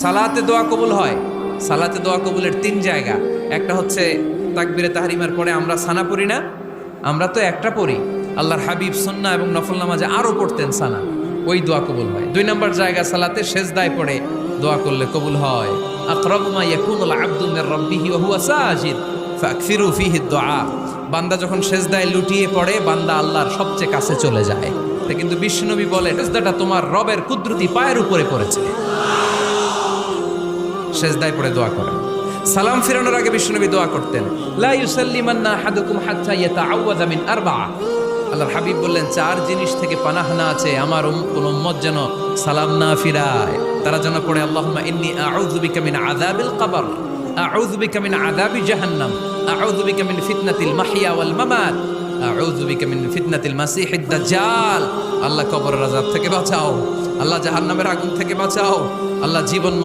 সালাতে দোয়া কবুল হয়। সালাতে দোয়া কবুলের 3 জায়গা। একটা হচ্ছে তাকবীরে তাহরিমার পরে আমরা সানা পড়ি না, আমরা তো একটা পড়ি। আল্লাহর হাবিব সুন্নাহ এবং নফল নামাজে আরো পড়তেন সানা, ওই দোয়া কবুল হয়। 2 নম্বর জায়গা সালাতে সেজদায় পড়ে দোয়া করলে কবুল হয়। আকরাবু মা ইয়াকুনুল আবদু মির রাব্বিহি ওয়া হুয়া সাজিদ ফাকসিরু ফিহি দুআ। বান্দা যখন সেজদায় লুটিয়ে পড়ে, বান্দা আল্লাহর সবচেয়ে কাছে চলে যায়। তা কিন্তু বিশ্বনবী বলে, সেজদাটা তোমার রবের কুদরতি পায়ের উপরে পড়েছে। সেজদায় পড়ে দোয়া করেন। সালাম ফিরানোর আগে বিশ্বনবী দোয়া করতেন, লা ইউসাল্লিমান্না আহাদুকুম হাত্তা ইয়াতাআওয়াযা মিন আরবা'a। আল্লাহর হাবিব বললেন, 4 জিনিস থেকে পানাহ না আছে আমার কোন উম্মত যেন সালাম না ফিরায়। তারা যেন পড়ে, আল্লাহুম্মা ইন্নী আউযু বিকা মিন আযাবিল কবর, আউযু বিকা মিন আযাবি জাহান্নাম, আউযু বিকা মিন ফিতনাতিল মাহইয়া ওয়াল মামাত, আউযু বিকা মিন ফিতনাতিল মাসিহিদ দাজ্জাল। আল্লাহ কবরের আযাব থেকে বাঁচাও, আল্লাহ জাহান্নামের আগুন থেকে বাঁচাও, আল্লাহ জীবন